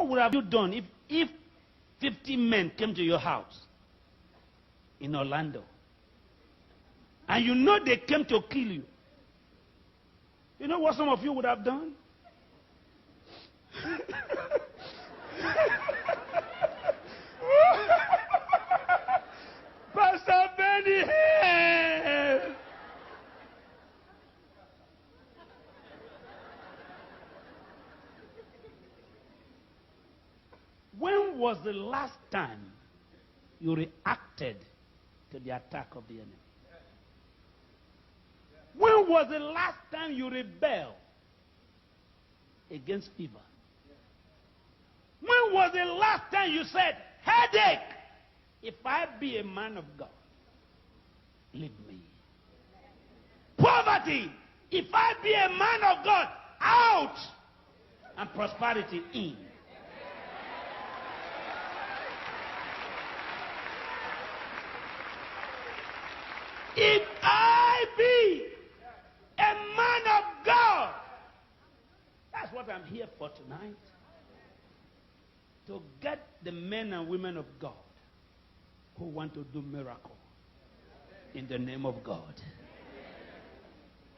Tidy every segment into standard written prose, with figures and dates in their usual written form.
What would have you done if 50 men came to your house in Orlando? And you know they came to kill you. You know what some of you would have done? Pastor Benny, when was the last time you reacted to the attack of the enemy? When was the last time you rebelled against fever? When was the last time you said, headache, if I be a man of God, leave me? Poverty, if I be a man of God, out, and prosperity in. If I be a man of God, that's what I'm here for tonight. To get the men and women of God who want to do miracle in the name of God.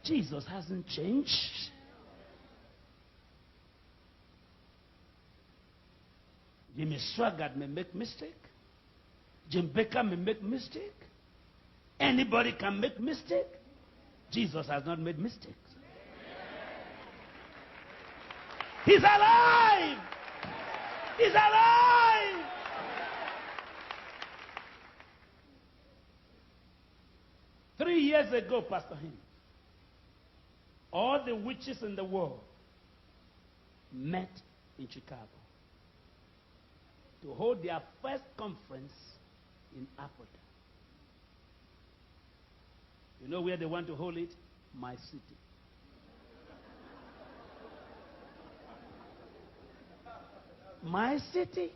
Jesus hasn't changed. Jimmy Swaggart may make mistake. Jim Baker may make mistake. Anybody can make mistake. Jesus has not made mistakes. He's alive. He's alive. Three years ago, Pastor Hinn, all the witches in the world met in Chicago to hold their first conference in Africa. You know where they want to hold it? My city. My city.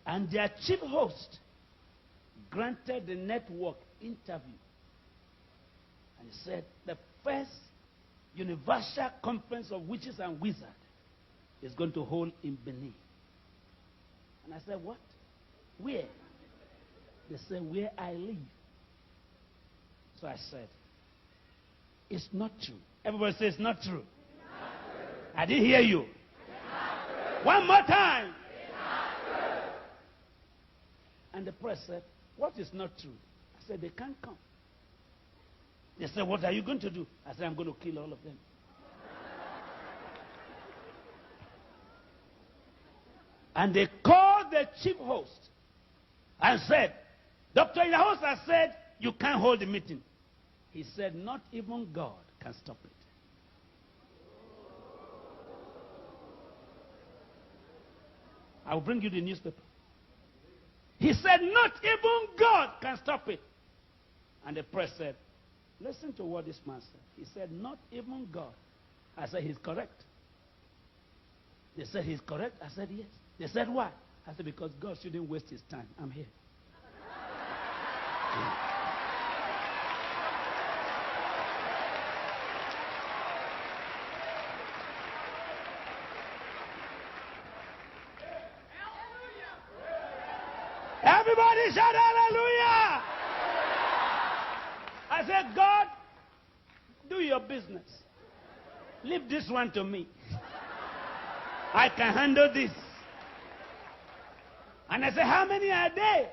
And their chief host granted the network interview. And he said, the first universal conference of witches and wizards is going to hold in Benin. And I said, what? Where? They said, where I live. So I said, it's not true. Everybody says it's not true. I didn't hear you. One more time. And the press said, what is not true? I said, they can't come. They said, what are you going to do? I said, I'm going to kill all of them. And they called the chief host and said, Dr. Idahosa said, you can't hold the meeting. He said, not even God can stop it. I will bring you the newspaper. He said, not even God can stop it. And the press said, listen to what this man said. He said, not even God. I said, he's correct. They said, he's correct. I said, yes. They said, why? I said, because God shouldn't waste his time. I'm here. Everybody shout hallelujah! I said, God, do your business. Leave this one to me. I can handle this. And I said, how many are there?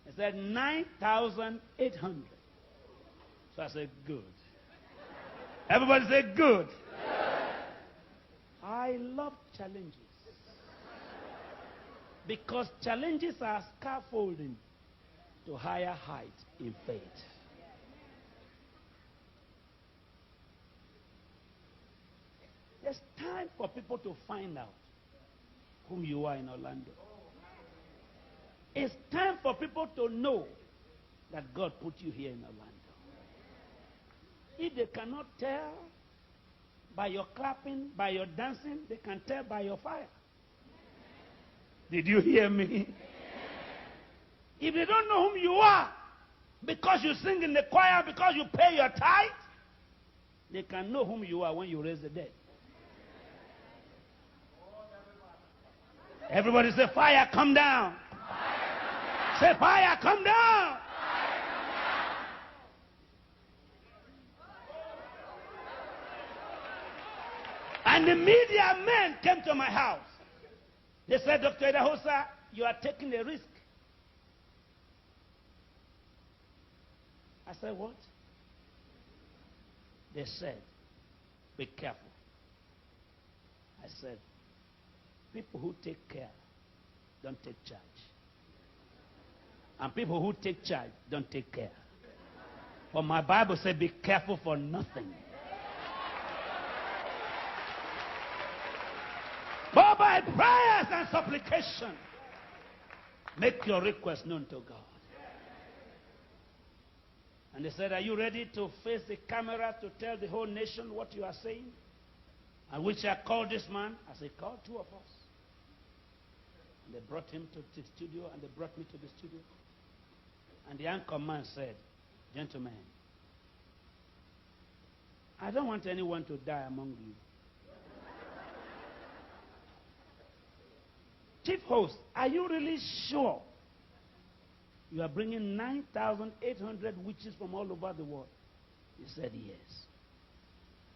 He said, 9,800. So I said, good. Everybody said, good. I love challenges. Because challenges are scaffolding to higher height in faith. There's time for people to find out whom you are in Orlando. It's time for people to know that God put you here in Orlando. If they cannot tell by your clapping, by your dancing, they can tell by your fire. Did you hear me? If they don't know whom you are, because you sing in the choir, because you pay your tithe, they can know whom you are when you raise the dead. Everybody say, fire, come down. Say, fire, come down. And the media men came to my house. They said, Dr. Idahosa, you are taking a risk. I said, what? They said, be careful. I said, people who take care don't take charge. And people who take charge don't take care. But my Bible said, be careful for nothing. But by prayers and supplication, make your request known to God. And they said, are you ready to face the camera to tell the whole nation what you are saying? And which I called this man. I said, call two of us. And they brought him to the studio, and they brought me to the studio. And the anchor man said, gentlemen, I don't want anyone to die among you. Chief host, are you really sure you are bringing 9,800 witches from all over the world? He said, yes.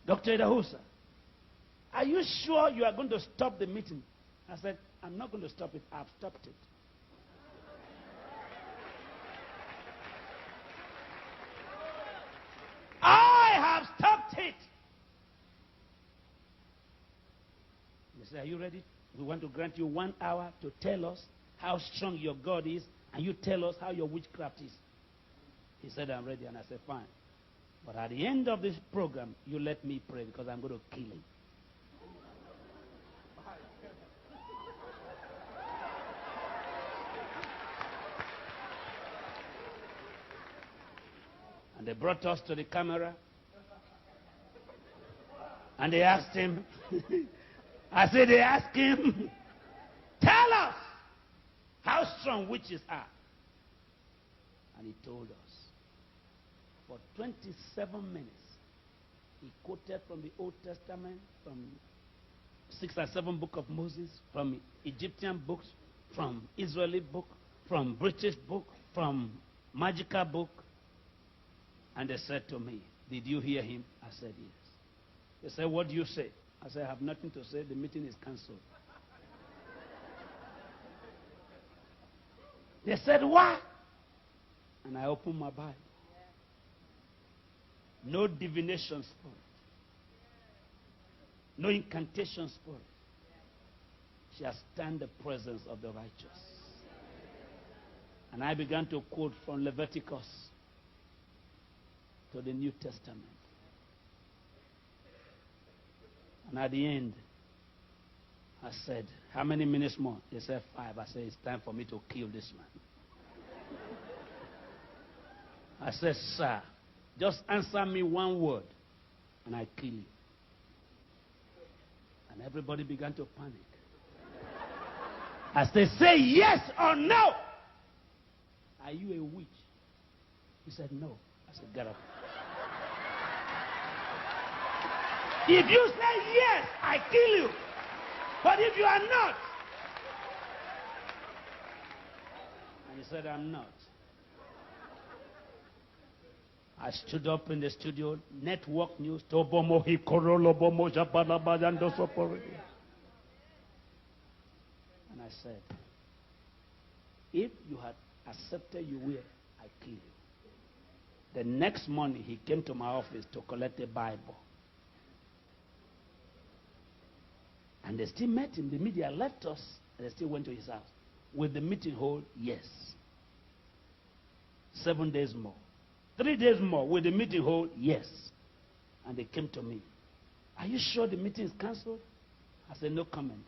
Dr. Idahosa, are you sure you are going to stop the meeting? I said, I'm not going to stop it. I've stopped it. I have stopped it. He said, are you ready? We want to grant you 1 hour to tell us how strong your God is, and you tell us how your witchcraft is. He said, I'm ready. And I said, fine. But at the end of this program, you let me pray, because I'm going to kill him. And they brought us to the camera. And they asked him, I said, they asked him, tell us how strong witches are. And he told us. For 27 minutes, he quoted from the Old Testament, from 6 and 7 book of Moses, from Egyptian books, from Israeli book, from British book, from magical book. And they said to me, did you hear him? I said, yes. They said, what do you say? I said, I have nothing to say. The meeting is cancelled. They said, why? And I opened my Bible. No divination spirit. No incantation spirit shall stand the presence of the righteous. And I began to quote from Leviticus to the New Testament. And at the end, I said, how many minutes more? They said 5. I said, it's time for me to kill this man. I said, sir, just answer me one word, and I kill you. And everybody began to panic. I said, say yes or no. Are you a witch? He said, no. I said, get up. If you say yes, I kill you. But if you are not. And he said, I'm not. I stood up in the studio, network news. And I said, if you had accepted you will, I kill you. The next morning, he came to my office to collect a Bible. And they still met him. The media left us, and they still went to his house. Will the meeting hold? Yes. 7 days more. 3 days more. Will the meeting hold? Yes. And they came to me. Are you sure the meeting is cancelled? I said, no comment.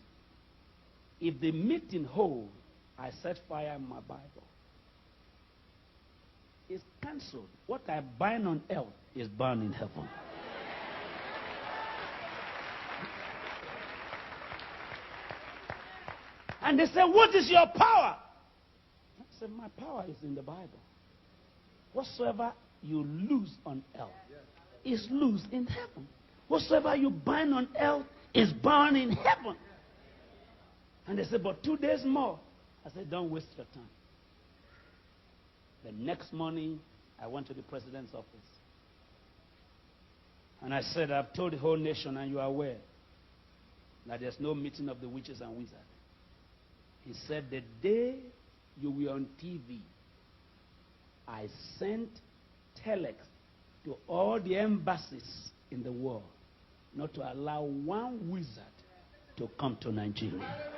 If the meeting hold, I set fire in my Bible. It's cancelled. What I bind on earth is bound in heaven. And they said, what is your power? I said, my power is in the Bible. Whatsoever you lose on earth is loose in heaven. Whatsoever you bind on earth is bound in heaven. And they said, but 2 days more. I said, don't waste your time. The next morning, I went to the president's office. And I said, I've told the whole nation, and you are aware, that there's no meeting of the witches and wizards. He said, the day you were on TV, I sent telex to all the embassies in the world not to allow one wizard to come to Nigeria.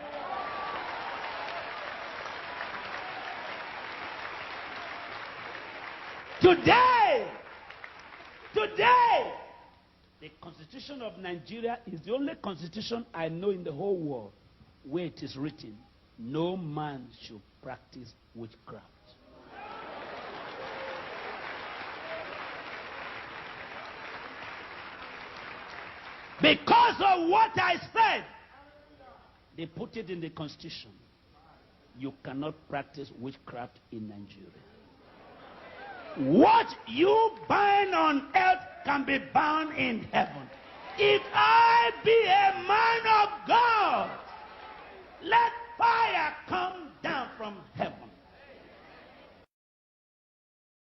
Today, the Constitution of Nigeria is the only constitution I know in the whole world where it is written, no man should practice witchcraft. Because of what I said, they put it in the Constitution. You cannot practice witchcraft in Nigeria. What you bind on earth can be bound in heaven. If I be a man of God,